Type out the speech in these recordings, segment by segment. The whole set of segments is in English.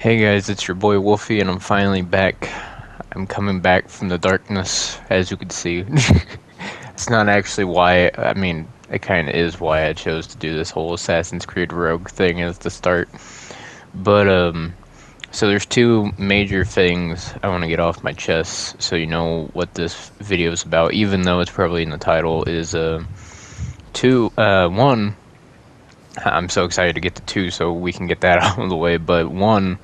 Hey guys, it's your boy Wolfie, and I'm finally back. I'm coming back from the darkness, as you can see. It's not actually why, I mean, it kind of is why I chose to do this whole Assassin's Creed Rogue thing as the start. But, so there's two major things I want to get off my chest so you know what this video is about, even though it's probably in the title, is, one, I'm so excited to get to two so we can get that out of the way, but one,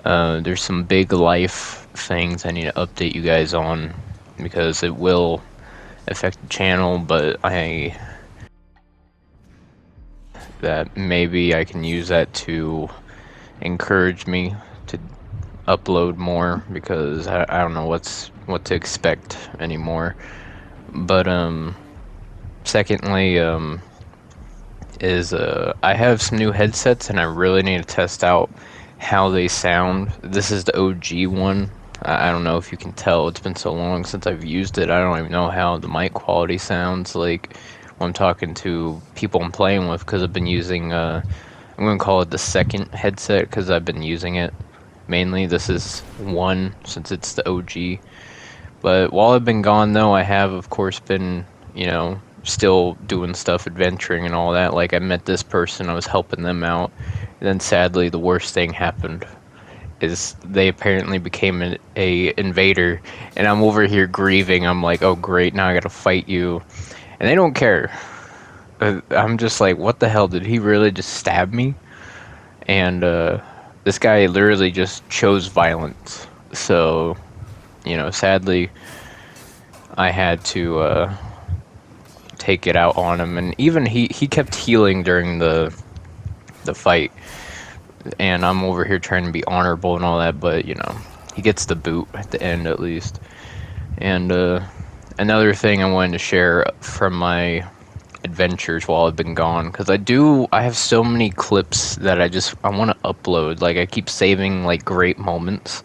there's some big life things I need to update you guys on because it will affect the channel, but that maybe I can use that to encourage me to upload more because I don't know what to expect anymore. But secondly, is I have some new headsets and I really need to test out how they sound. This is the OG one. I don't know if you can tell, it's been so long since I've used it. I don't even know how the mic quality sounds like when I'm talking to people I'm playing with, because I've been using I'm going to call it the second headset because I've been using it mainly. This is one since it's the OG. But while I've been gone though, I have of course been, still doing stuff, adventuring and all that. Like I met this person, I was helping them out. And then sadly the worst thing happened is they apparently became a invader, and I'm over here grieving. I'm like, oh great, now I gotta fight you. And they don't care. I'm just like, what the hell, did he really just stab me? And this guy literally just chose violence. So, sadly I had to take it out on him, and even he kept healing during the fight, and I'm over here trying to be honorable and all that, but he gets the boot at the end at least. And another thing I wanted to share from my adventures while I've been gone, because I have so many clips that I want to upload. Like I keep saving like great moments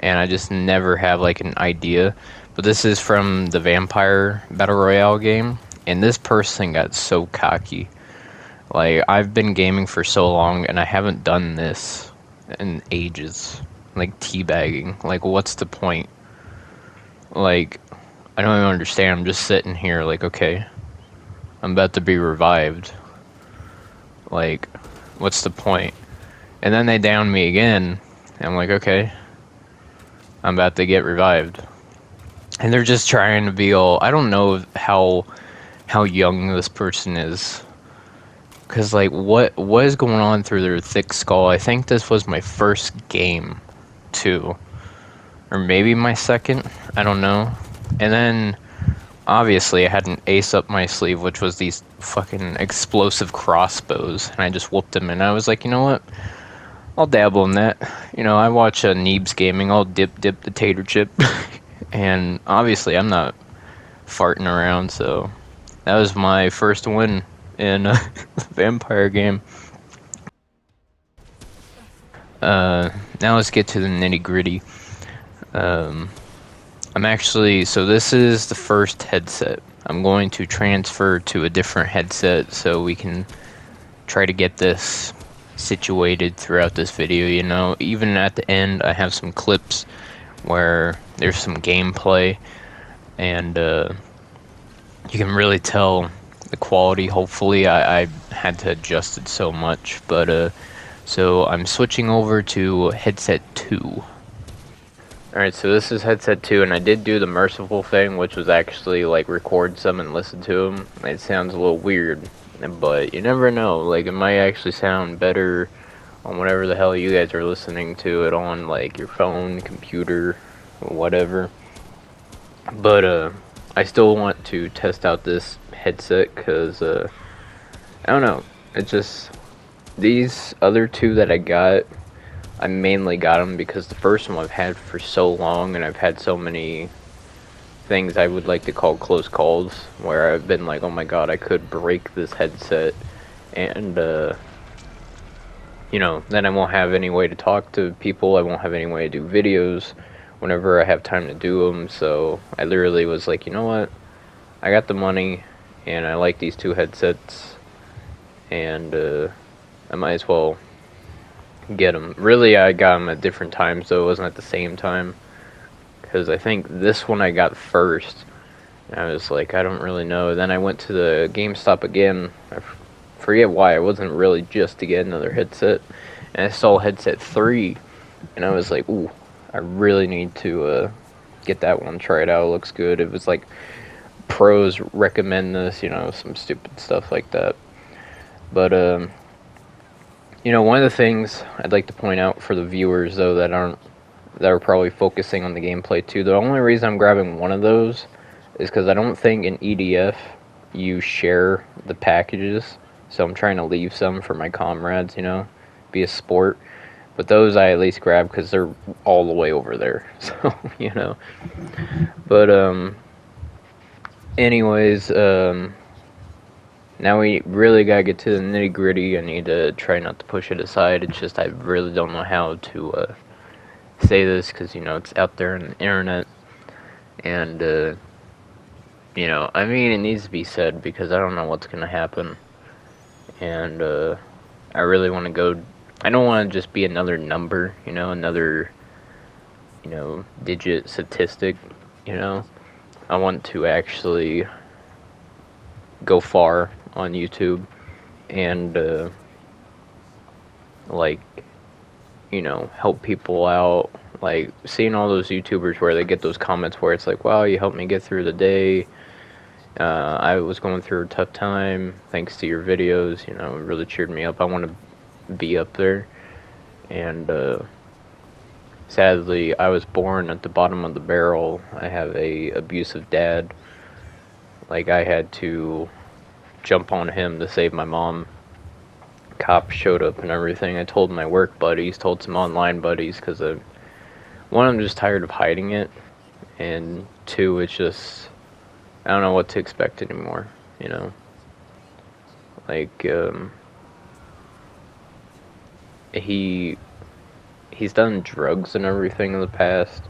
and I just never have like an idea. But this is from the Vampire Battle Royale game, and this person got so cocky. Like, I've been gaming for so long, and I haven't done this in ages. Like, teabagging. Like, what's the point? Like, I don't even understand. I'm just sitting here like, okay, I'm about to be revived. Like, what's the point? And then they down me again, and I'm like, okay, I'm about to get revived. And they're just trying to be all, I don't know how young this person is. Because, like, what is going on through their thick skull? I think this was my first game, too. Or maybe my second? I don't know. And then, obviously, I had an ace up my sleeve, which was these fucking explosive crossbows. And I just whooped them, and I was like, you know what? I'll dabble in that. I watch Neebs Gaming. I'll dip the tater chip. And, obviously, I'm not farting around, so... That was my first win in a vampire game. Now let's get to the nitty gritty. I'm actually, so this is the first headset. I'm going to transfer to a different headset so we can try to get this situated throughout this video. Even at the end I have some clips where there's some gameplay, and you can really tell the quality. Hopefully I had to adjust it so much, but so I'm switching over to headset 2. Alright, so this is headset 2, and I did do the merciful thing, which was actually like record some and listen to them. It sounds a little weird, but you never know, like it might actually sound better on whatever the hell you guys are listening to it on, like your phone, computer, whatever. But I still want to test out this headset because I don't know, it's just these other two that I got, I mainly got them because the first one I've had for so long, and I've had so many things I would like to call close calls where I've been like, oh my god, I could break this headset, and then I won't have any way to talk to people, I won't have any way to do videos whenever I have time to do them. So I literally was like, you know what, I got the money and I like these two headsets, and I might as well get them. Really, I got them at different times, though it wasn't at the same time. Because I think this one I got first. And I was like, I don't really know. Then I went to the GameStop again. I forget why. It wasn't really just to get another headset. And I saw headset 3. And I was like, ooh, I really need to get that one, try it out. It looks good. It was like, pros recommend this, some stupid stuff like that. But, one of the things I'd like to point out for the viewers, though, that are probably focusing on the gameplay too, the only reason I'm grabbing one of those is because I don't think in EDF you share the packages, so I'm trying to leave some for my comrades, be a sport. But those I at least grab because they're all the way over there, so, But, anyways, now we really gotta get to the nitty gritty. I need to try not to push it aside. It's just I really don't know how to say this because, it's out there on the internet. And, I mean, it needs to be said because I don't know what's gonna happen. And I really want to go. I don't want to just be another number, another, digit statistic, I want to actually go far on YouTube and, help people out. Like, seeing all those YouTubers where they get those comments where it's like, wow, you helped me get through the day. I was going through a tough time. Thanks to your videos, it really cheered me up. I want to be up there. And, sadly, I was born at the bottom of the barrel. I have a abusive dad. Like, I had to jump on him to save my mom. Cops showed up and everything. I told my work buddies, told some online buddies, because one, I'm just tired of hiding it, and two, it's just, I don't know what to expect anymore, Like, he's done drugs and everything in the past,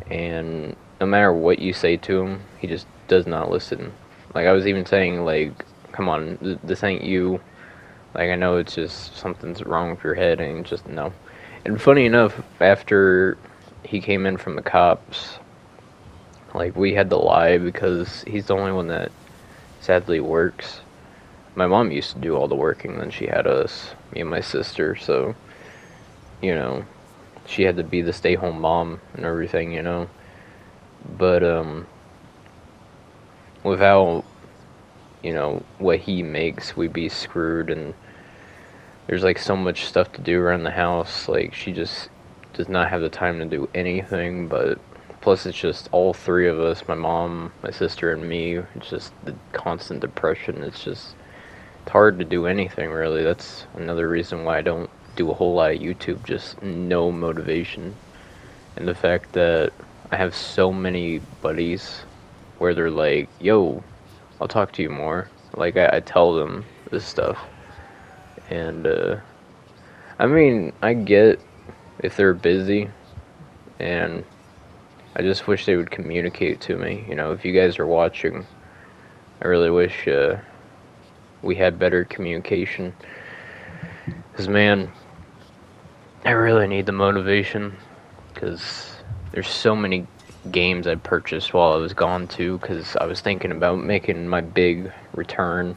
and no matter what you say to him, he just does not listen. Like, I was even saying, like, come on, this ain't you. Like, I know it's just something's wrong with your head, and just no. And funny enough, after he came in from the cops, like, we had to lie because he's the only one that sadly works. My mom used to do all the working, then she had us, me and my sister, so, she had to be the stay-home mom and everything, But, without, what he makes, we'd be screwed, and there's, like, so much stuff to do around the house. Like, she just does not have the time to do anything, but plus it's just all three of us, my mom, my sister, and me. It's just the constant depression. It's hard to do anything, really. That's another reason why I don't do a whole lot of YouTube, just no motivation. And the fact that I have so many buddies where they're like, yo, I'll talk to you more. Like, I tell them this stuff. And, I mean, I get if they're busy, and I just wish they would communicate to me. If you guys are watching, I really wish we had better communication. Because, man, I really need the motivation. Because there's so many games I purchased while I was gone, too. Because I was thinking about making my big return.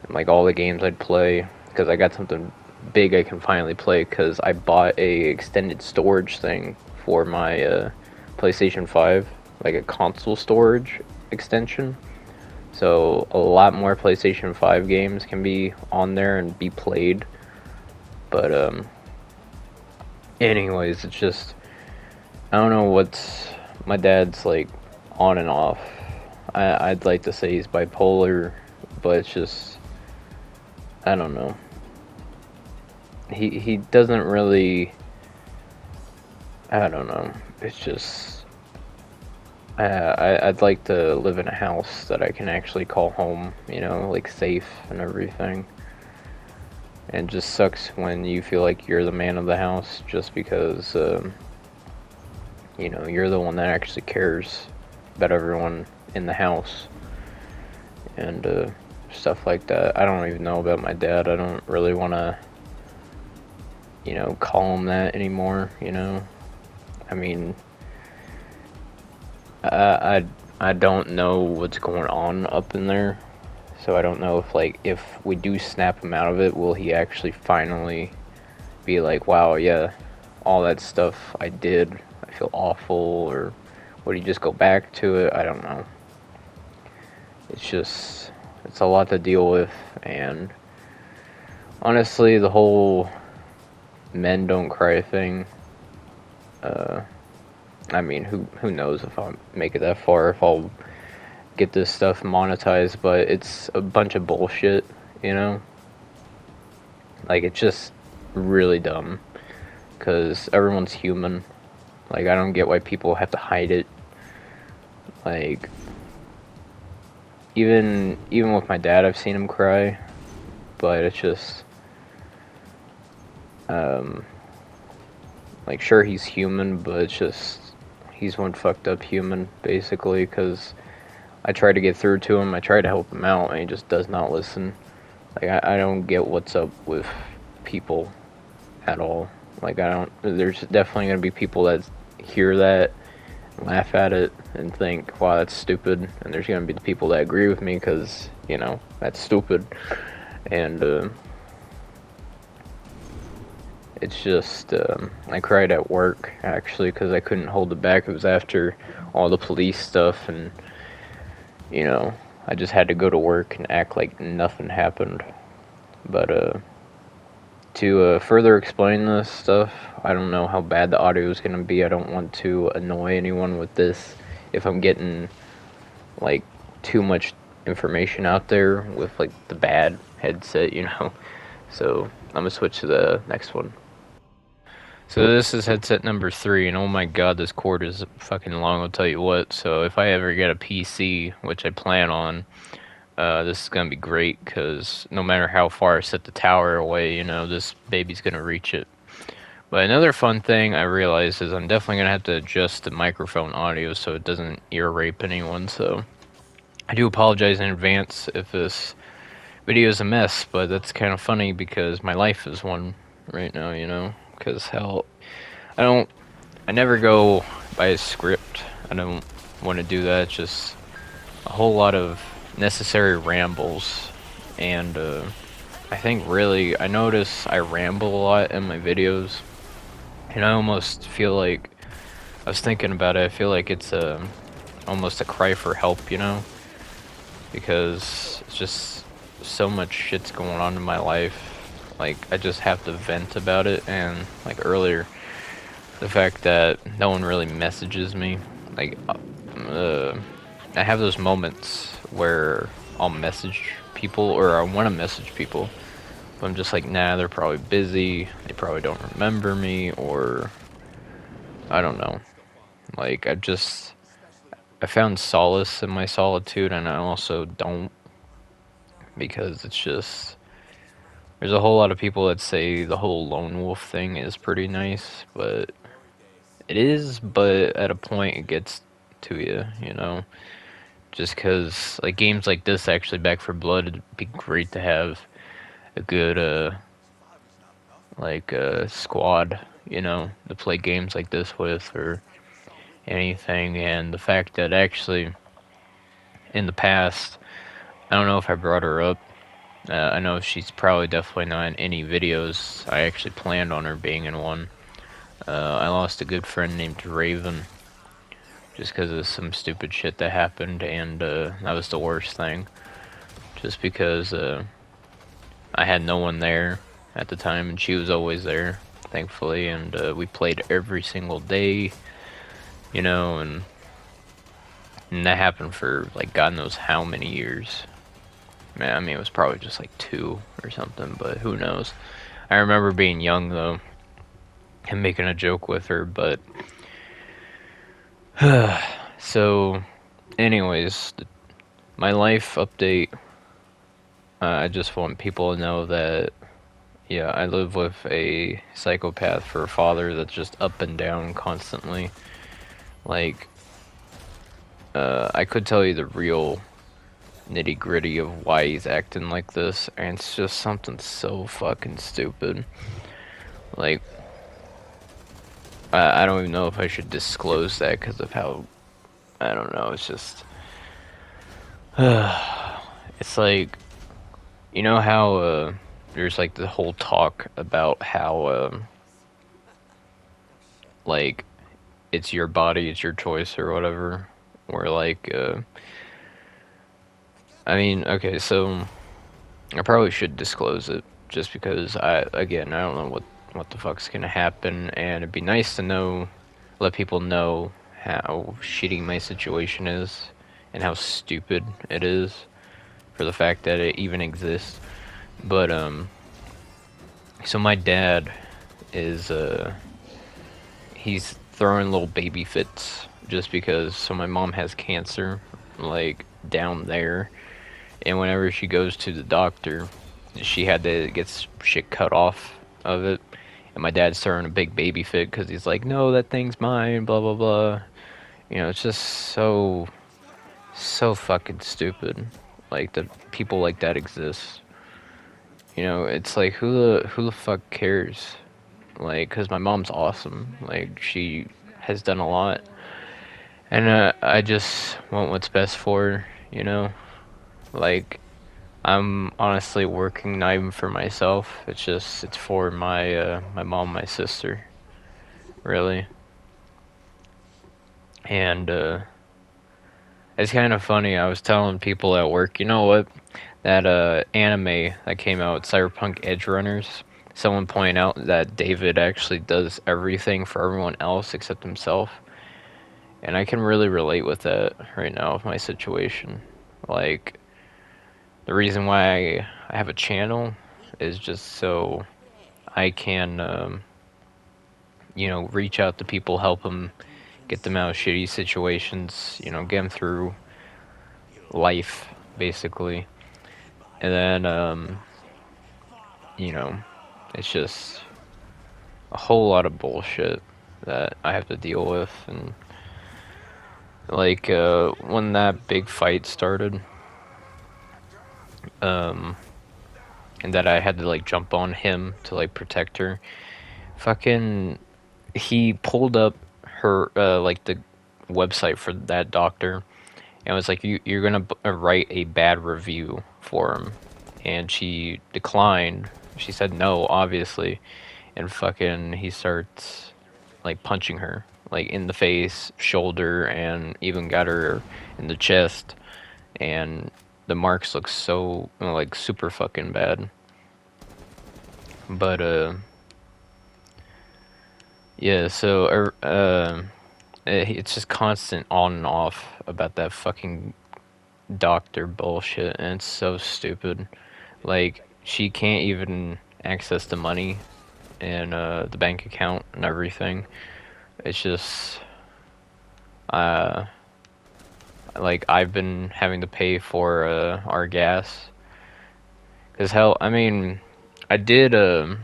And, like, all the games I'd play. Because I got something big I can finally play. Because I bought a extended storage thing for my PlayStation 5. Like a console storage extension. So a lot more PlayStation 5 games can be on there and be played. But, anyways, it's just, I don't know what's, my dad's, like, on and off. I'd like to say he's bipolar, but it's just, I don't know. He doesn't really, I don't know. It's just, I'd like to live in a house that I can actually call home, like safe and everything. And it just sucks when you feel like you're the man of the house just because, you're the one that actually cares about everyone in the house. And stuff like that. I don't even know about my dad. I don't really want to you know, call him that anymore, you know. I mean, I don't know what's going on up in there, so I don't know if, like, if we do snap him out of it, will he actually finally be like, wow, yeah, all that stuff I did, I feel awful, or would he just go back to it? I don't know. It's a lot to deal with, and honestly, the whole men don't cry thing, I mean, who knows if I'll make it that far, if I'll get this stuff monetized, but it's a bunch of bullshit, you know? Like, it's just really dumb, because everyone's human. Like, I don't get why people have to hide it. Like, even with my dad, I've seen him cry, but it's just, like, sure, he's human, but it's just, he's one fucked up human, basically, because I try to get through to him, I try to help him out, and he just does not listen. Like, I don't get what's up with people at all. Like, there's definitely gonna be people that hear that, laugh at it, and think, wow, that's stupid, and there's gonna be the people that agree with me, because, you know, that's stupid, and, it's just, I cried at work, actually, because I couldn't hold it back. It was after all the police stuff, and, you know, I just had to go to work and act like nothing happened. But, to further explain this stuff, I don't know how bad the audio is going to be. I don't want to annoy anyone with this if I'm getting, like, too much information out there with, like, the bad headset, you know. So, I'm going to switch to the next one. So this is headset number 3, and oh my god, this cord is fucking long, I'll tell you what. So if I ever get a PC, which I plan on, this is gonna be great, because no matter how far I set the tower away, you know, this baby's gonna reach it. But another fun thing I realized is I'm definitely gonna have to adjust the microphone audio so it doesn't ear rape anyone, so I do apologize in advance if this video is a mess, but that's kind of funny because my life is one right now, you know? Because hell, I never go by a script. I don't want to do that. It's just a whole lot of necessary rambles, and I think really, I notice I ramble a lot in my videos, and I almost feel like, I was thinking about it, I feel like it's almost a cry for help, you know? Because it's just so much shit's going on in my life. Like, I just have to vent about it, and, like, earlier, the fact that no one really messages me, like, I have those moments where I'll message people, or I want to message people, but I'm just like, nah, they're probably busy, they probably don't remember me, or, I don't know. Like, I found solace in my solitude, and I also don't, because it's just, there's a whole lot of people that say the whole lone wolf thing is pretty nice, but it is, but at a point it gets to you, you know? Just because, like, games like this, actually, Back for Blood, it'd be great to have a good, squad, you know, to play games like this with, or anything, and the fact that actually, in the past, I don't know if I brought her up, I know she's probably definitely not in any videos. I actually planned on her being in one. I lost a good friend named Raven, just because of some stupid shit that happened, and that was the worst thing. Just because I had no one there at the time, and she was always there, thankfully, and we played every single day, you know, and that happened for, like, God knows how many years. Man, I mean, it was probably just like 2 or something, but who knows. I remember being young, though, and making a joke with her, but so anyways, my life update, I just want people to know that, yeah, I live with a psychopath for a father that's just up and down constantly. Like, I could tell you the real nitty gritty of why he's acting like this, and it's just something so fucking stupid. Like, I don't even know if I should disclose that because of how, I don't know, it's just, it's like, you know how, there's like the whole talk about how, like, it's your body, it's your choice or whatever, or like, I mean, okay, so I probably should disclose it just because again, I don't know what the fuck's gonna happen, and it'd be nice to know, let people know how shitty my situation is and how stupid it is for the fact that it even exists. But so my dad is he's throwing little baby fits just because. So my mom has cancer, like down there, and whenever she goes to the doctor, she had to get shit cut off of it. And my dad's throwing a big baby fit because he's like, no, that thing's mine, blah, blah, blah. You know, it's just so fucking stupid. Like, the people like that exist. You know, it's like, who the fuck cares? Like, because my mom's awesome. Like, she has done a lot. And I just want what's best for her, you know? Like, I'm honestly working not even for myself. It's just it's for my my mom, my sister, really. And it's kind of funny. I was telling people at work, you know what? That anime that came out, Cyberpunk Edge Runners. Someone pointed out that David actually does everything for everyone else except himself. And I can really relate with that right now with my situation. Like, the reason why I have a channel is just so I can, you know, reach out to people, help them, get them out of shitty situations, you know, get them through life, basically. And then, you know, it's just a whole lot of bullshit that I have to deal with. And, like, when that big fight started, and that I had to, like, jump on him to, like, protect her, fucking he pulled up her like the website for that doctor and was like, you're gonna write a bad review for him, and she declined. She said no, obviously, and fucking he starts like punching her like in the face, shoulder, and even got her in the chest, and the marks look so like super fucking bad. But yeah, so it's just constant on and off about that fucking doctor bullshit, and it's so stupid. Like, she can't even access the money and the bank account and everything. It's just, uh, like, I've been having to pay for our gas. Cause hell, I mean, I did. I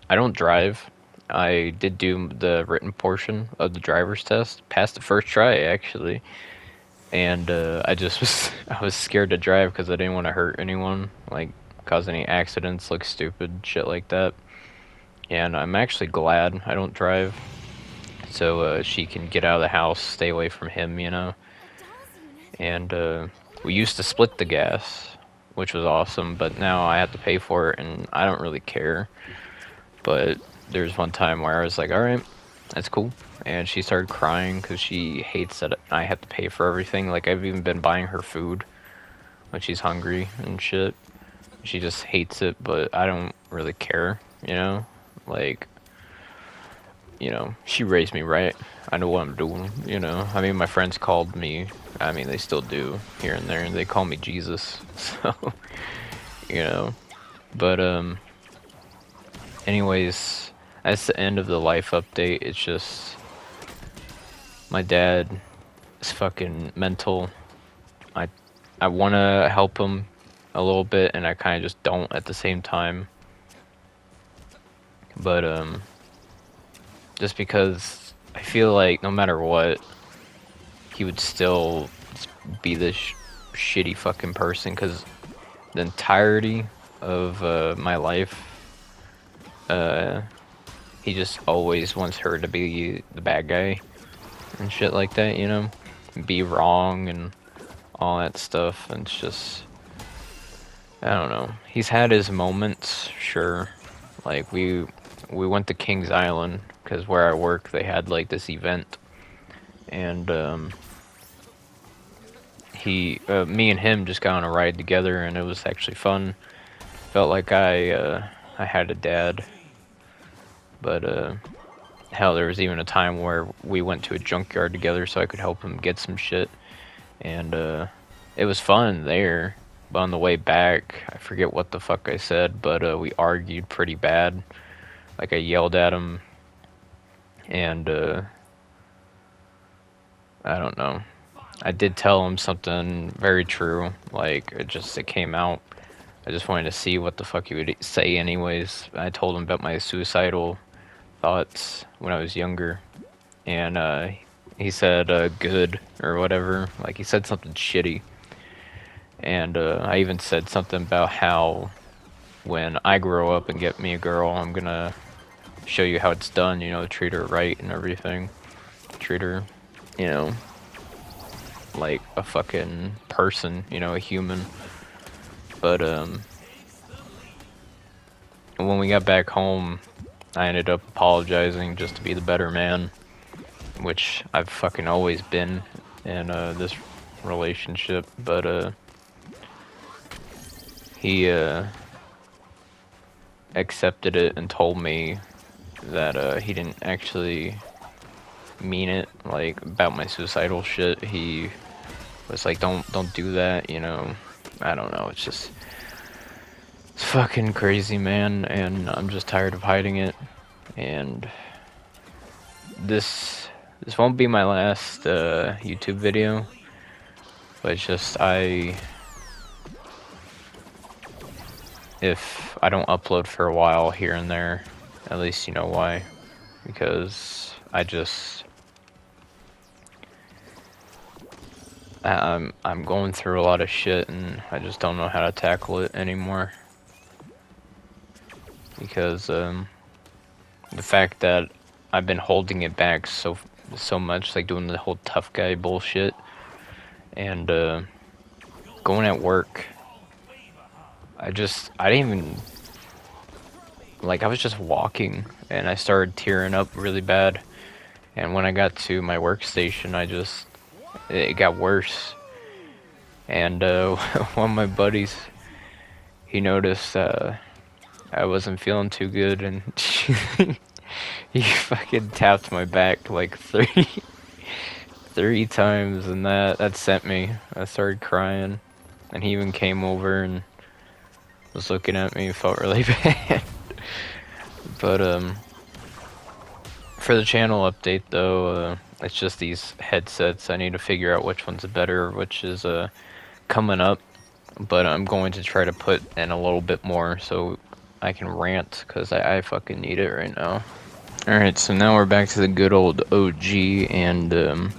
don't drive. I did do the written portion of the driver's test. Passed the first try, actually. And I just was I was scared to drive because I didn't want to hurt anyone, like cause any accidents, look stupid, shit like that. And I'm actually glad I don't drive, so she can get out of the house, stay away from him, you know. And we used to split the gas, which was awesome, but now I have to pay for it, and I don't really care. But there's one time where I was like, all right, that's cool. And she started crying because she hates that I have to pay for everything. Like, I've even been buying her food when she's hungry and shit. She just hates it, but I don't really care, you know? Like, you know, she raised me right. I know what I'm doing, you know? I mean, my friends called me, I mean, they still do here and there. They call me Jesus, so, you know? But, anyways, that's the end of the life update. It's just, my dad is fucking mental. I want to help him a little bit, and I kind of just don't at the same time. But just because I feel like no matter what, he would still be this shitty fucking person. Because the entirety of my life, he just always wants her to be the bad guy and shit like that, you know? Be wrong and all that stuff, and it's just, I don't know. He's had his moments, sure. Like, we went to Kings Island, because where I work, they had, like, this event, and, me and him just got on a ride together, and it was actually fun. Felt like I had a dad, but, hell, there was even a time where we went to a junkyard together so I could help him get some shit, and, it was fun there. But on the way back, I forget what the fuck I said, but we argued pretty bad. Like, I yelled at him, and I don't know. I did tell him something very true. Like, it came out. I just wanted to see what the fuck he would say anyways. I told him about my suicidal thoughts when I was younger, and he said good or whatever. Like, he said something shitty. And I even said something about how when I grow up and get me a girl, I'm gonna show you how it's done, you know, treat her right and everything. Treat her, you know, like a fucking person, you know, a human. But when we got back home, I ended up apologizing just to be the better man, which I've fucking always been in this relationship. But he accepted it and told me that he didn't actually mean it, like, about my suicidal shit. He was like, don't do that, you know. I don't know, it's fucking crazy, man, and I'm just tired of hiding it. And this won't be my last YouTube video, but it's just if I don't upload for a while here and there, at least you know why. Because I'm going through a lot of shit, and I just don't know how to tackle it anymore. Because the fact that I've been holding it back so much, like doing the whole tough guy bullshit, and going at work, I didn't even, like, I was just walking, and I started tearing up really bad, and when I got to my workstation, it got worse, and one of my buddies, he noticed I wasn't feeling too good, and he fucking tapped my back like three times, and that sent me. I started crying, and he even came over and was looking at me. Felt really bad. But for the channel update though, it's just these headsets. I need to figure out which one's better, which is coming up. But I'm going to try to put in a little bit more so I can rant, because I fucking need it right now. Alright, so now we're back to the good old OG, and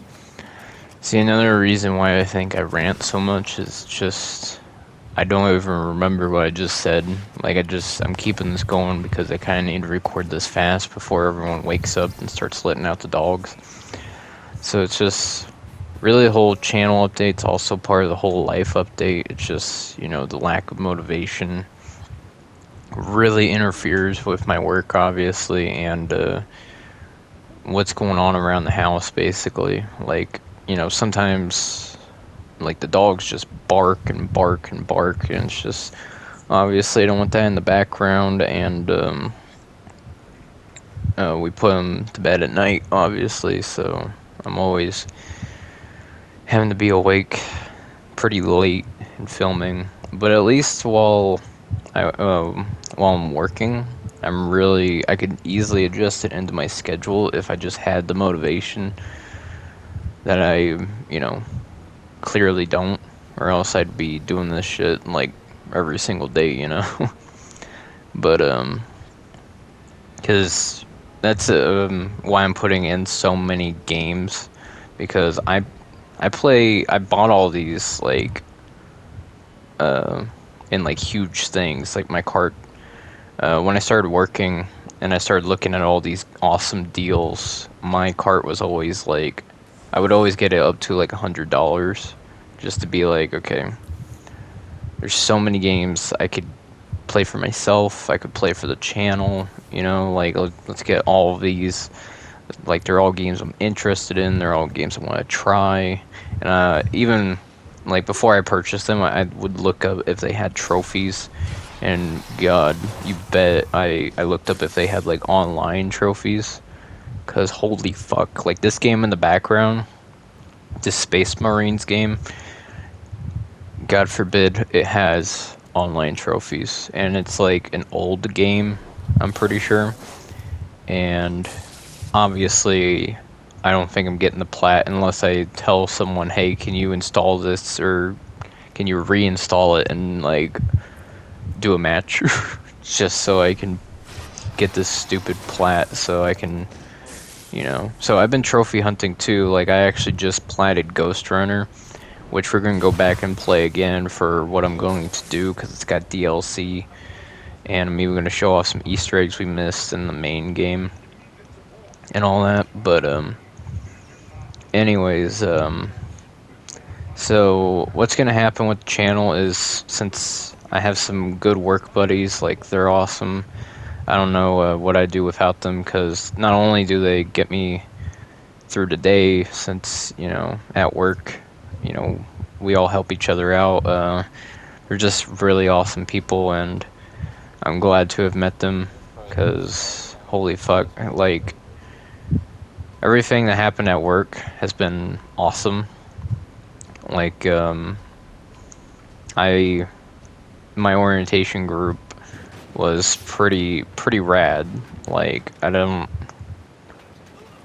see, another reason why I think I rant so much is just I don't even remember what I just said. Like, I'm keeping this going because I kind of need to record this fast before everyone wakes up and starts letting out the dogs. So it's just really the whole channel update's also part of the whole life update. It's just, you know, the lack of motivation really interferes with my work, obviously, and what's going on around the house, basically. Like, you know, sometimes, like, the dogs just bark and bark and bark, and it's just, obviously, I don't want that in the background, and we put them to bed at night, obviously, so I'm always having to be awake pretty late and filming. But at least while I'm working, I could easily adjust it into my schedule if I just had the motivation that I, you know, clearly don't, or else I'd be doing this shit like every single day, you know. But because that's why I'm putting in so many games, because I bought all these like in like huge things, like my cart. When I started working, and I started looking at all these awesome deals, my cart was always like, I would always get it up to like $100, just to be like, okay, there's so many games I could play for myself, I could play for the channel, you know, like let's get all of these. Like they're all games I'm interested in, they're all games I want to try, and even like before I purchased them, I would look up if they had trophies. And God, you bet I looked up if they had like online trophies, cause holy fuck, like this game in the background, this Space Marines game, God forbid it has online trophies, and it's like an old game, I'm pretty sure, and obviously I don't think I'm getting the plat unless I tell someone, hey, can you install this, or can you reinstall it and like do a match just so I can get this stupid plat so I can, you know. So I've been trophy hunting too. Like I actually just platted Ghost Runner, which we're gonna go back and play again for what I'm going to do because it's got DLC, and I'm even gonna show off some Easter eggs we missed in the main game and all that. But anyways, so what's gonna happen with the channel is, since I have some good work buddies, like they're awesome. I don't know what I'd do without them, because not only do they get me through the day, since, you know, at work, you know, we all help each other out. They're just really awesome people, and I'm glad to have met them, because holy fuck, like everything that happened at work has been awesome. Like my orientation group was pretty rad. Like I don't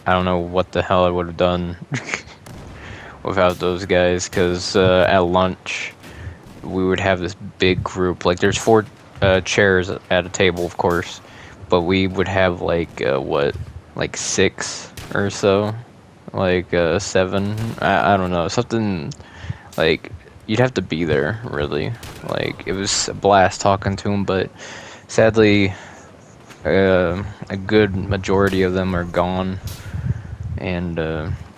know what the hell I would have done without those guys, because at lunch we would have this big group. Like there's 4 chairs at a table, of course, but we would have like like 6 or so, like 7. I don't know, something like. You'd have to be there, really. Like, it was a blast talking to them, but sadly, a good majority of them are gone, and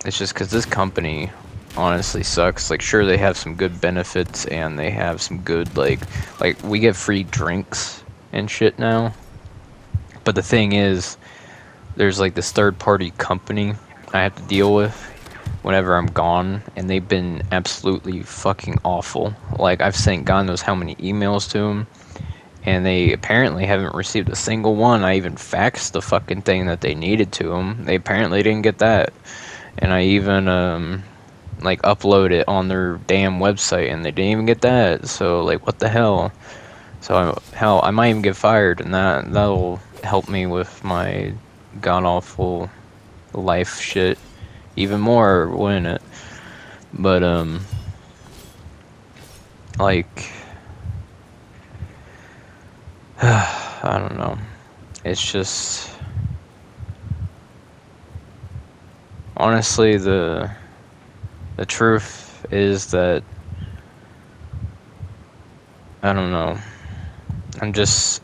it's just because this company honestly sucks. Like, sure, they have some good benefits, and they have some good, like we get free drinks and shit now, but the thing is, there's like this third-party company I have to deal with whenever I'm gone, and they've been absolutely fucking awful. Like, I've sent God knows how many emails to them, and they apparently haven't received a single one. I even faxed the fucking thing that they needed to them. They apparently didn't get that. And I even, like, upload it on their damn website, and they didn't even get that. So, like, what the hell? So, hell, I might even get fired, and that'll help me with my god-awful life shit even more, wouldn't it? But like I don't know, it's just honestly the truth is that I don't know, I'm just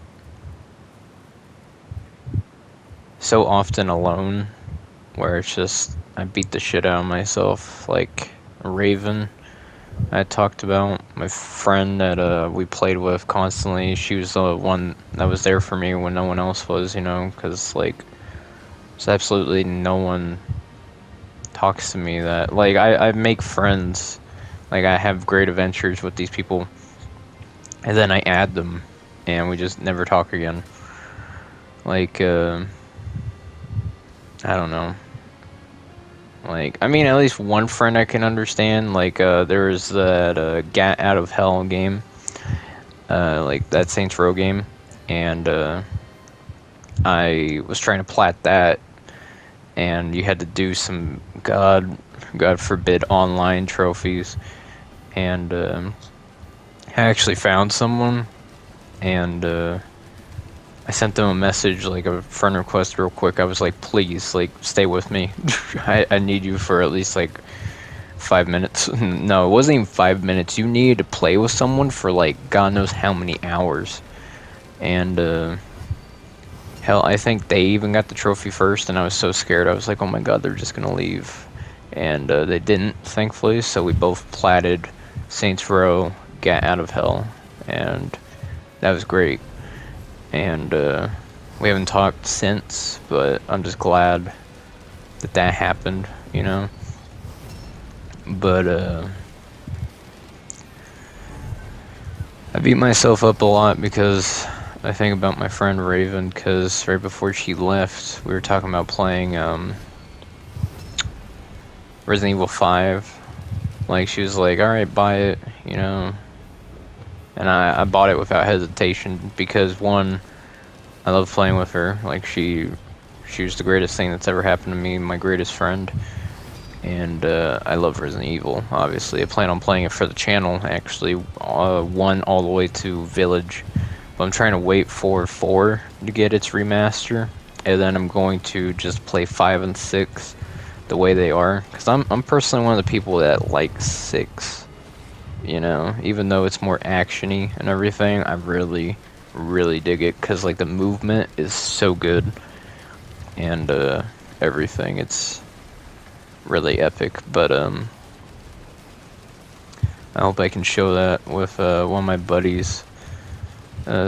so often alone, where it's just I beat the shit out of myself, like Raven I talked about, my friend that we played with constantly. She was the one that was there for me when no one else was, you know, because like there's absolutely no one talks to me that, like, I make friends, like I have great adventures with these people, and then I add them and we just never talk again. Like I don't know. Like, I mean, at least one friend I can understand. Like, there was that Gat Out of Hell game, like that Saints Row game, and I was trying to plat that, and you had to do some God forbid online trophies, and I actually found someone, and I sent them a message, like a friend request real quick. I was like, please, like, stay with me. I need you for at least like 5 minutes. No, it wasn't even 5 minutes. You needed to play with someone for like God knows how many hours. And Hell, I think they even got the trophy first, and I was so scared. I was like, oh my god, they're just gonna leave. And they didn't, thankfully, so we both platted Saints Row, got out of hell, and that was great. And we haven't talked since, but I'm just glad that that happened, you know? But I beat myself up a lot because I think about my friend Raven, because right before she left, we were talking about playing Resident Evil 5. Like, she was like, alright, buy it, you know? And I bought it without hesitation because, one, I love playing with her. Like, she was the greatest thing that's ever happened to me, my greatest friend. And I love Resident Evil, obviously. I plan on playing it for the channel, actually. 1 all the way to Village. But I'm trying to wait for 4 to get its remaster. And then I'm going to just play 5 and 6 the way they are. Because I'm personally one of the people that likes 6. You know, even though it's more action-y and everything, I really, really dig it. Because, like, the movement is so good. And everything, it's really epic. But I hope I can show that with one of my buddies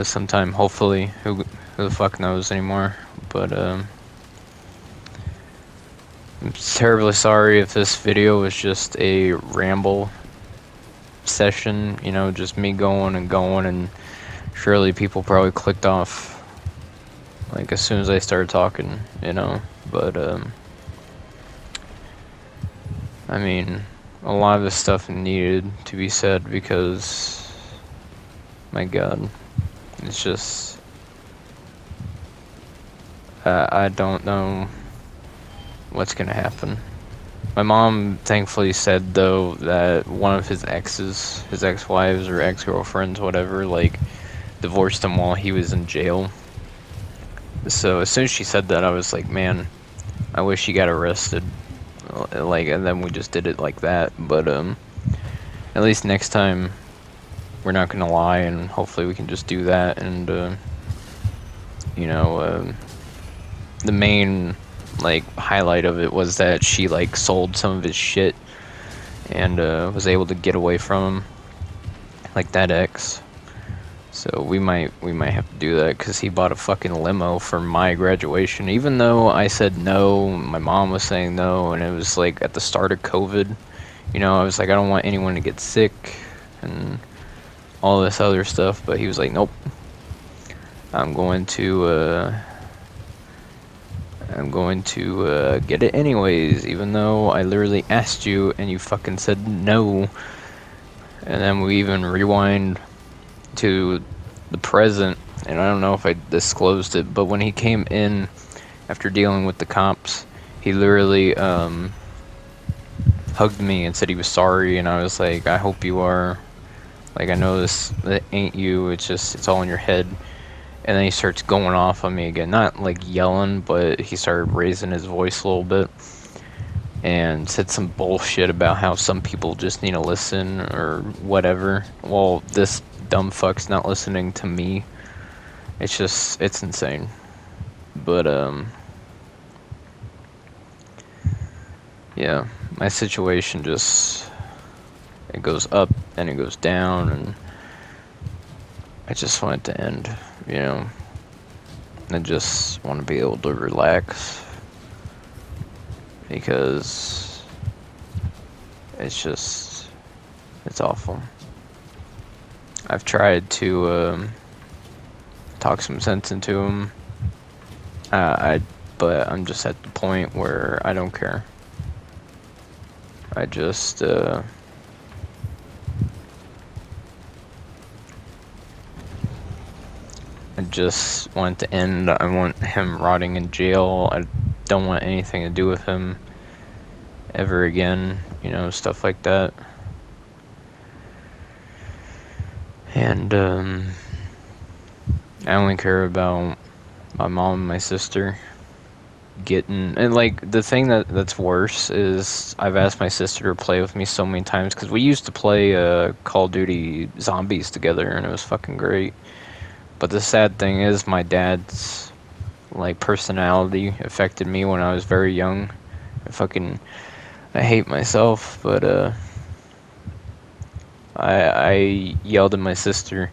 sometime, hopefully. Who the fuck knows anymore? But I'm terribly sorry if this video was just a ramble session, you know, just me going, and surely people probably clicked off like as soon as I started talking, you know. But I mean, a lot of this stuff needed to be said because, my god, it's just, I don't know what's gonna happen. My mom thankfully said, though, that one of his exes, his ex-wives or ex-girlfriends, whatever, like, divorced him while he was in jail. So as soon as she said that, I was like, man, I wish he got arrested. Like, and then we just did it like that. But at least next time we're not gonna lie, and hopefully we can just do that. And you know, the main like highlight of it was that she like sold some of his shit and was able to get away from him, like that ex. So we might have to do that because he bought a fucking limo for my graduation, even though I said no. My mom was saying no, and it was like at the start of COVID. You know, I was like, I don't want anyone to get sick and all this other stuff, but he was like, nope, I'm going to get it anyways, even though I literally asked you and you fucking said no. And then we even rewind to the present, and I don't know if I disclosed it, but when he came in after dealing with the cops, he literally hugged me and said he was sorry, and I was like, I hope you are. Like, I know that ain't you, it's all in your head. And then he starts going off on me again, not like yelling, but he started raising his voice a little bit and said some bullshit about how some people just need to listen or whatever. Well, this dumb fuck's not listening to me. It's insane. But yeah, my situation just, it goes up and it goes down, and I just want it to end, you know. I just want to be able to relax because it's awful. I've tried to talk some sense into him, but I'm just at the point where I don't care. I just want it to end. I want him rotting in jail. I don't want anything to do with him ever again, you know, stuff like that. And I only care about my mom and my sister getting, and like the thing that's worse is I've asked my sister to play with me so many times because we used to play Call of Duty Zombies together, and it was fucking great. But the sad thing is my dad's like personality affected me when I was very young. I hate myself, but I yelled at my sister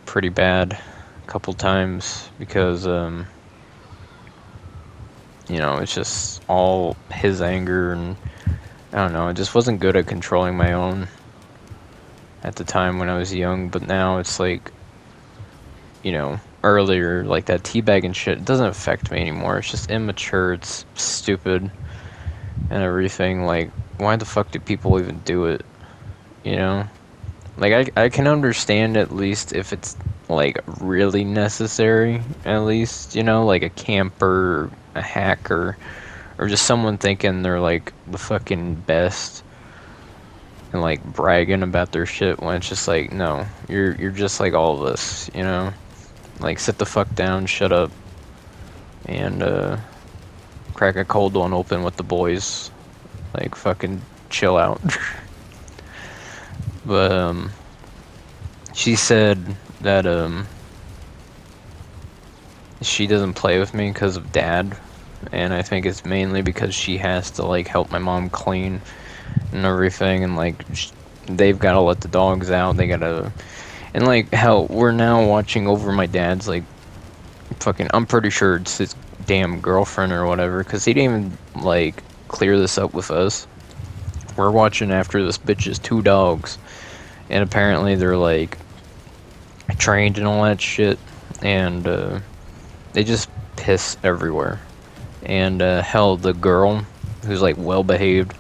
pretty bad a couple times because it's just all his anger, and I don't know, I just wasn't good at controlling my own at the time when I was young, but now it's like, earlier, like that teabagging shit, it doesn't affect me anymore. It's just immature, it's stupid, and everything. Like, why the fuck do people even do it? You know? Like, I can understand at least if it's, like, really necessary, at least, like a camper, a hacker, or just someone thinking they're, like, the fucking best, and, like, bragging about their shit when it's just like, no, you're just like all of us, Like, sit the fuck down, shut up, and, crack a cold one open with the boys. Like, fucking chill out. But, she said that, she doesn't play with me because of Dad, and I think it's mainly because she has to, like, help my mom clean and everything, and, like, they've gotta let the dogs out, they gotta... And, like, hell, we're now watching over my dad's, like, fucking... I'm pretty sure it's his damn girlfriend or whatever, because he didn't even, like, clear this up with us. We're watching after this bitch's 2 dogs, and apparently they're, like, trained and all that shit, and, they just piss everywhere. And, hell, the girl, who's, like, well-behaved,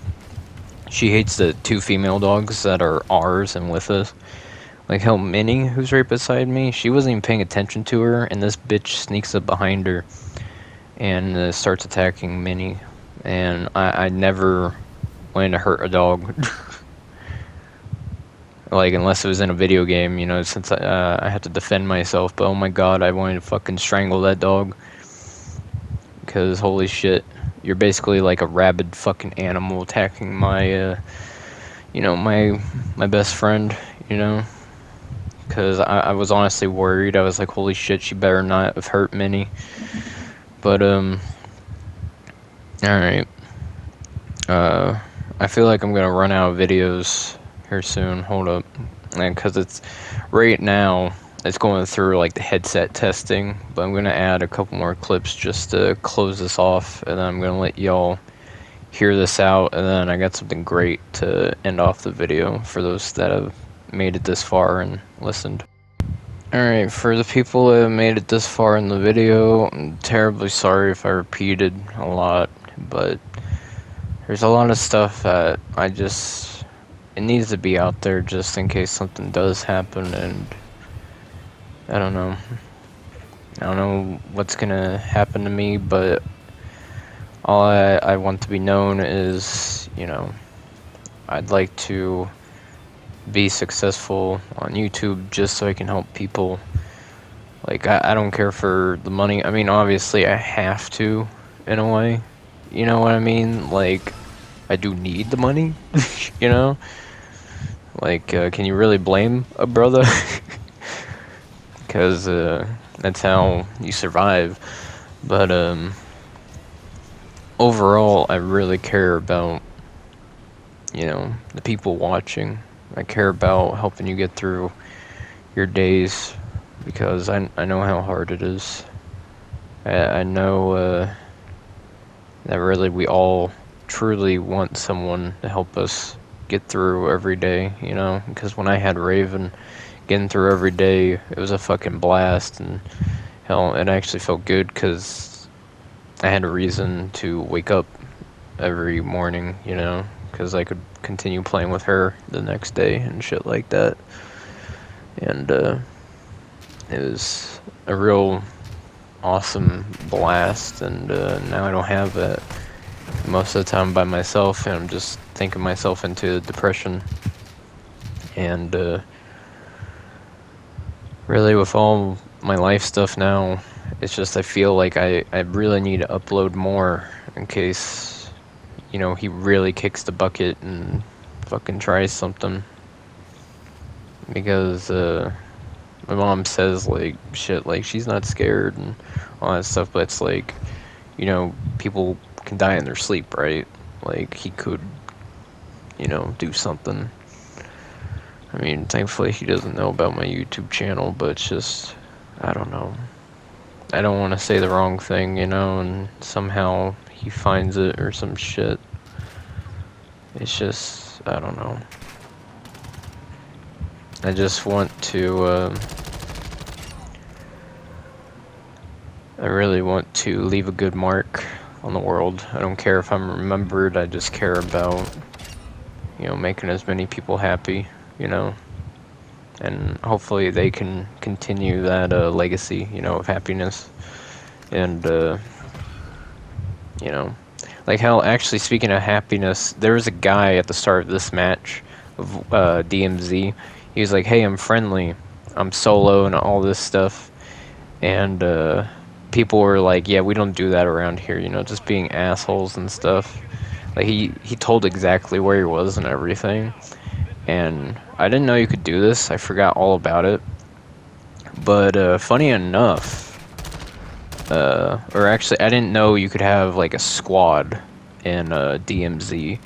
she hates the 2 female dogs that are ours and with us. Like, hell, Minnie, who's right beside me, she wasn't even paying attention to her, and this bitch sneaks up behind her and starts attacking Minnie. And I never wanted to hurt a dog. Like, unless it was in a video game, since I had to defend myself. But oh my god, I wanted to fucking strangle that dog. Because, holy shit, you're basically like a rabid fucking animal attacking my, my best friend, Because I was honestly worried. I was like, holy shit, she better not have hurt Minnie. But, alright. I feel like I'm gonna run out of videos here soon. Hold up. And because it's... Right now, it's going through, like, the headset testing. But I'm gonna add a couple more clips just to close this off. And then I'm gonna let y'all hear this out. And then I got something great to end off the video for those that have made it this far and listened. Alright, for the people that have made it this far in the video, I'm terribly sorry if I repeated a lot, but there's a lot of stuff that it needs to be out there just in case something does happen, and I don't know what's gonna happen to me, but all I want to be known is, I'd like to be successful on YouTube just so I can help people. Like, I don't care for the money. I mean, obviously I have to, in a way. You know what I mean? Like, I do need the money, Like, can you really blame a brother? Because, that's how you survive. But, overall, I really care about, the people watching. I care about helping you get through your days, because I know how hard it is. I know that really we all truly want someone to help us get through every day, because when I had Raven, getting through every day, it was a fucking blast, and hell, it actually felt good, because I had a reason to wake up every morning, because I could continue playing with her the next day and shit like that. And it was a real awesome blast, and now I don't have that most of the time by myself, and I'm just thinking myself into depression. And really, with all my life stuff now, it's just I feel like I really need to upload more in case, he really kicks the bucket and fucking tries something. Because my mom says like shit like she's not scared and all that stuff, but it's like, you know, people can die in their sleep, right? Like he could, you know, do something. I mean, thankfully he doesn't know about my YouTube channel, but it's just, I don't know. I don't want to say the wrong thing, you know, and somehow he finds it or some shit. It's just, I don't know. I just want to, I really want to leave a good mark on the world. I don't care if I'm remembered, I just care about, you know, making as many people happy, you know, and hopefully they can continue that legacy, you know, of happiness. And you know, like hell, actually speaking of happiness, there was a guy at the start of this match of DMZ. He was like, hey, I'm friendly, I'm solo and all this stuff, and people were like, yeah, we don't do that around here, you know, just being assholes and stuff. Like he told exactly where he was and everything. And I didn't know you could do this. I forgot all about it. But funny enough, or actually, I didn't know you could have like a squad in DMZ,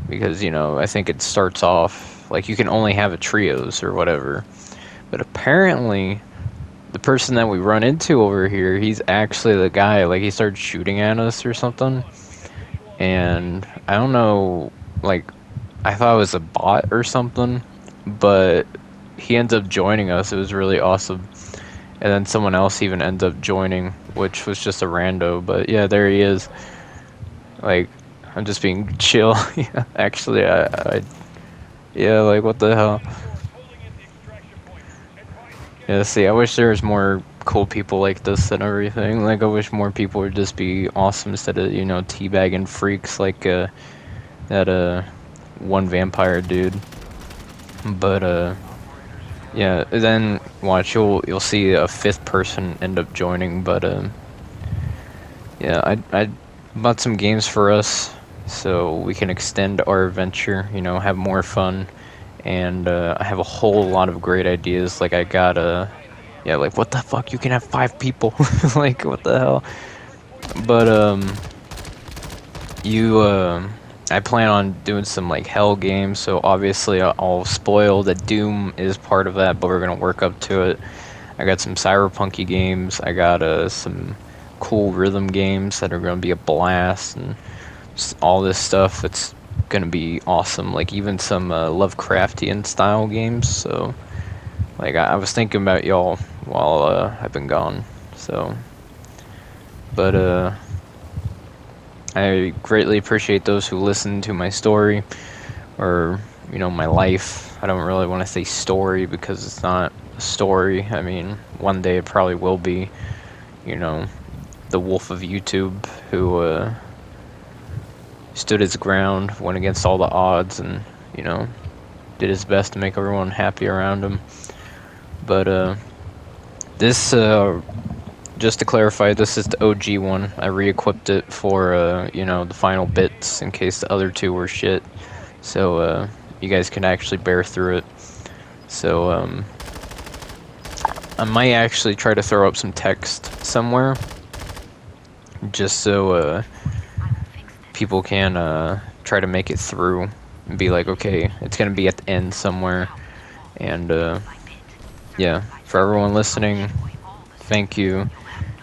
because, you know, I think it starts off like you can only have a trios or whatever. But apparently, the person that we run into over here, he's actually the guy. Like he started shooting at us or something, and I don't know, like, I thought it was a bot or something, but he ends up joining us. It was really awesome. And then someone else even ends up joining, which was just a rando. But yeah, there he is. Like, I'm just being chill. Yeah, actually, yeah, like, what the hell? Yeah, see, I wish there was more cool people like this and everything. Like, I wish more people would just be awesome instead of, you know, teabagging freaks like that one vampire dude. But yeah, then watch, you'll see a fifth person end up joining. But yeah, I bought some games for us so we can extend our adventure, you know, have more fun. And I have a whole lot of great ideas. Like I got yeah, like what the fuck, you can have 5 people. Like what the hell. But I plan on doing some like hell games, so obviously I'll spoil that Doom is part of that, but we're gonna work up to it. I got some cyberpunky games, I got some cool rhythm games that are gonna be a blast, and just all this stuff. It's gonna be awesome. Like even some Lovecraftian style games. So like I was thinking about y'all while I've been gone. So, but I greatly appreciate those who listen to my story, or, you know, my life. I don't really want to say story because it's not a story. I mean, one day it probably will be, you know, the wolf of YouTube who stood his ground, went against all the odds, and, you know, did his best to make everyone happy around him. But this just to clarify, this is the OG one. I re-equipped it for, you know, the final bits in case the other two were shit. So, you guys can actually bear through it. So, I might actually try to throw up some text somewhere. Just so, people can, try to make it through. And be like, okay, it's gonna be at the end somewhere. And, yeah, for everyone listening, thank you.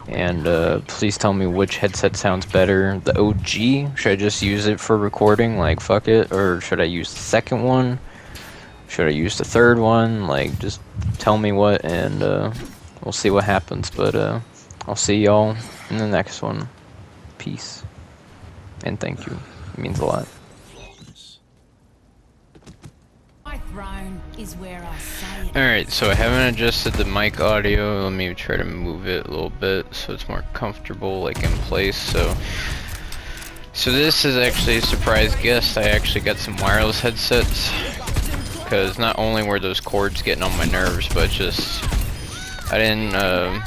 And please tell me which headset sounds better. The OG, should I just use it for recording, like fuck it? Or should I use the second one? Should I use the third one? Like, just tell me what, and we'll see what happens. But I'll see y'all in the next one. Peace. And thank you. It means a lot. Alright, so I haven't adjusted the mic audio. Let me try to move it a little bit so it's more comfortable, like in place. So this is actually a surprise guest. I actually got some wireless headsets, because not only were those cords getting on my nerves, but just I didn't I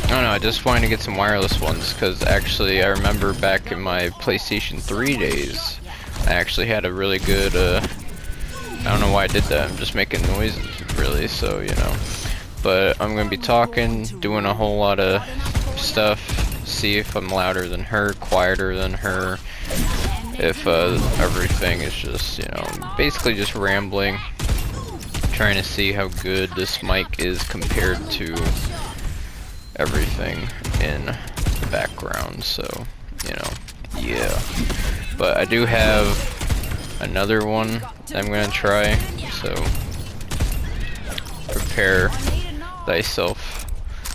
don't know, I just wanted to get some wireless ones, because actually I remember back in my PlayStation 3 days I actually had a really good I don't know why I did that. I'm just making noises, really, so, you know. But I'm gonna be talking, doing a whole lot of stuff, see if I'm louder than her, quieter than her, if everything is just, you know, basically just rambling, trying to see how good this mic is compared to everything in the background. So, you know, yeah. But I do have another one I'm gonna try, so prepare thyself,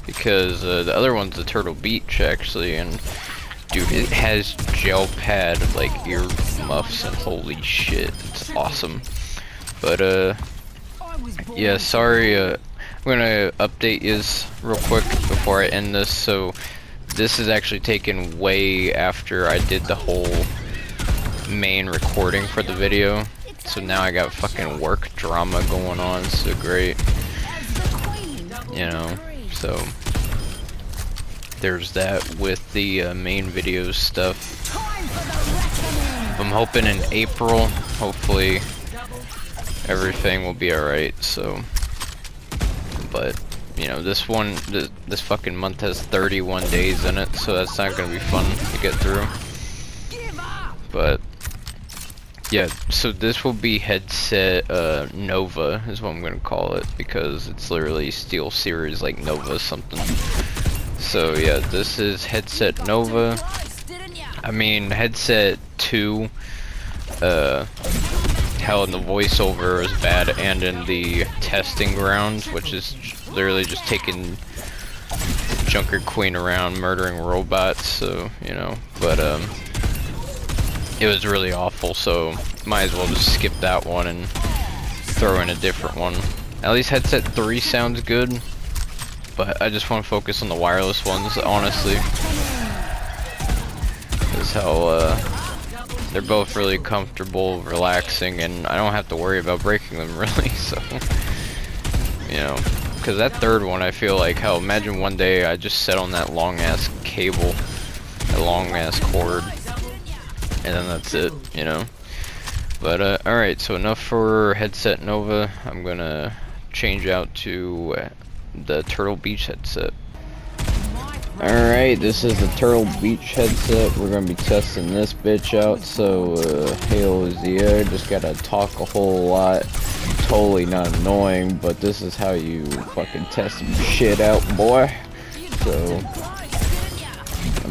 because the other one's the Turtle Beach actually, and dude, it has gel pad like ear muffs, and holy shit, it's awesome. But yeah, sorry, I'm gonna update yous real quick before I end this. So this is actually taken way after I did the whole main recording for the video, so now I got fucking work drama going on. So great, you know. So there's that with the main video stuff. I'm hoping in April, hopefully everything will be alright. So, but you know, this fucking month has 31 days in it, so that's not gonna be fun to get through. But yeah, so this will be headset Nova is what I'm gonna call it, because it's literally Steel Series like Nova something. So yeah, this is headset Nova. I mean headset 2. Hell, in the voiceover was bad, and in the testing grounds, which is literally just taking Junker Queen around murdering robots. So you know, but it was really awful, so might as well just skip that one and throw in a different one. At least headset 3 sounds good, but I just want to focus on the wireless ones, honestly. That's how they're both really comfortable, relaxing, and I don't have to worry about breaking them really, so you know, because that third one, I feel like, hell, imagine one day I just set on that long ass cable, that long ass cord, and then that's it, you know. But alright, so enough for headset Nova. I'm gonna change out to the Turtle Beach headset. Alright, this is the Turtle Beach headset. We're gonna be testing this bitch out. So hail is the air. Just gotta talk a whole lot. Totally not annoying, but this is how you fucking test some shit out, boy. So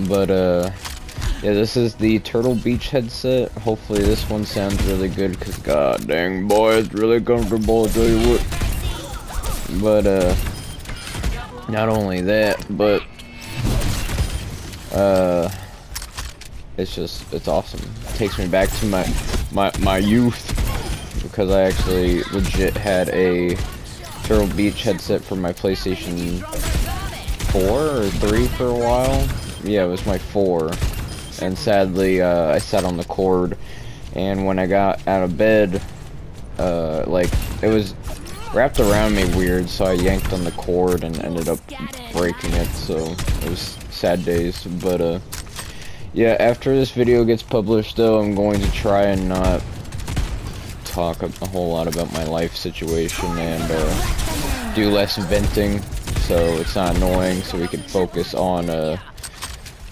but yeah, this is the Turtle Beach headset. Hopefully this one sounds really good, because god dang boy, it's really comfortable, I'll tell you what. But not only that, but it's awesome. It takes me back to my youth, because I actually legit had a Turtle Beach headset for my PlayStation 4 or 3 for a while. Yeah, it was my 4. And sadly, I sat on the cord, and when I got out of bed, like, it was wrapped around me weird, so I yanked on the cord and ended up breaking it, so it was sad days. But yeah, after this video gets published though, I'm going to try and not talk a whole lot about my life situation, and do less venting, so it's not annoying, so we can focus on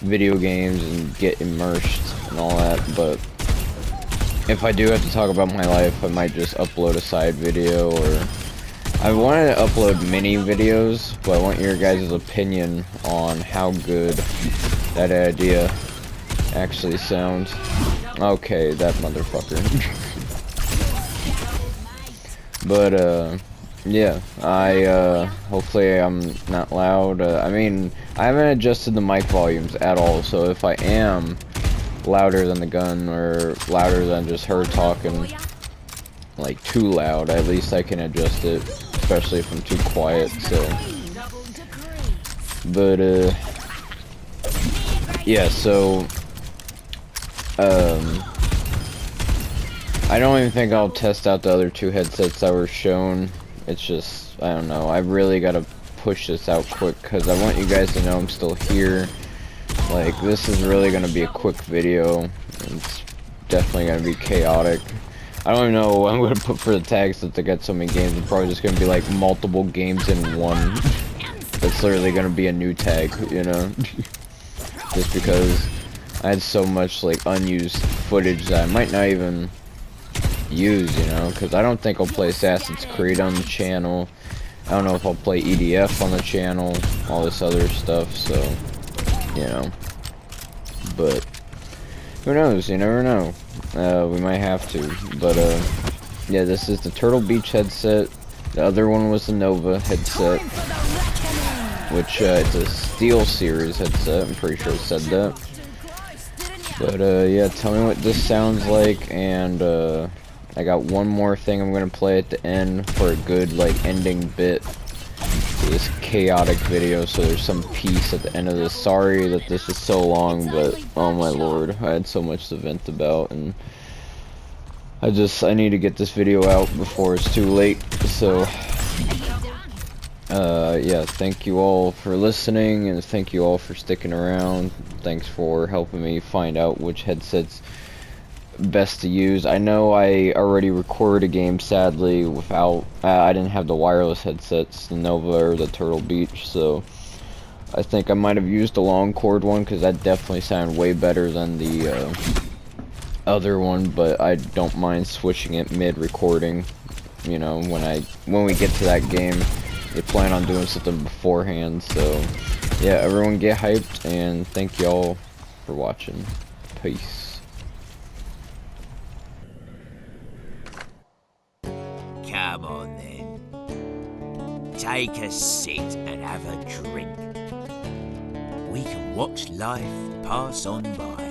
video games and get immersed and all that. But if I do have to talk about my life, I might just upload a side video, or I wanted to upload mini videos, but I want your guys' opinion on how good that idea actually sounds. Okay, that motherfucker. But yeah, hopefully I'm not loud. I mean, I haven't adjusted the mic volumes at all, so if I am louder than the gun, or louder than just her talking, like too loud, at least I can adjust it, especially if I'm too quiet. So, but yeah, so I don't even think I'll test out the other 2 headsets that were shown. It's just, I don't know, I really gotta push this out quick, because I want you guys to know I'm still here. Like, this is really gonna be a quick video. It's definitely gonna be chaotic. I don't even know what I'm gonna put for the tags since I got so many games. It's probably just gonna be like multiple games in one. That's literally gonna be a new tag, you know? Just because I had so much like unused footage that I might not even use, you know? Because I don't think I'll play Assassin's Creed on the channel. I don't know if I'll play EDF on the channel, all this other stuff, so, you know. But who knows? You never know. We might have to. But yeah, this is the Turtle Beach headset. The other one was the Nova headset, which it's a Steel Series headset. I'm pretty sure it said that. But yeah, tell me what this sounds like, and I got one more thing I'm gonna play at the end for a good like ending bit to this chaotic video, so there's some peace at the end of this. Sorry that this is so long, but oh my lord, I had so much to vent about, and I need to get this video out before it's too late. So yeah, thank you all for listening, and thank you all for sticking around. Thanks for helping me find out which headsets best to use. I know I already recorded a game, sadly, without I didn't have the wireless headsets, the Nova or the Turtle Beach, so I think I might have used the long cord one, because that definitely sounded way better than the other one, but I don't mind switching it mid-recording, you know, when we get to that game. They plan on doing something beforehand, so yeah, everyone get hyped, and thank y'all for watching. Peace. Come on then. Take a seat and have a drink. We can watch life pass on by.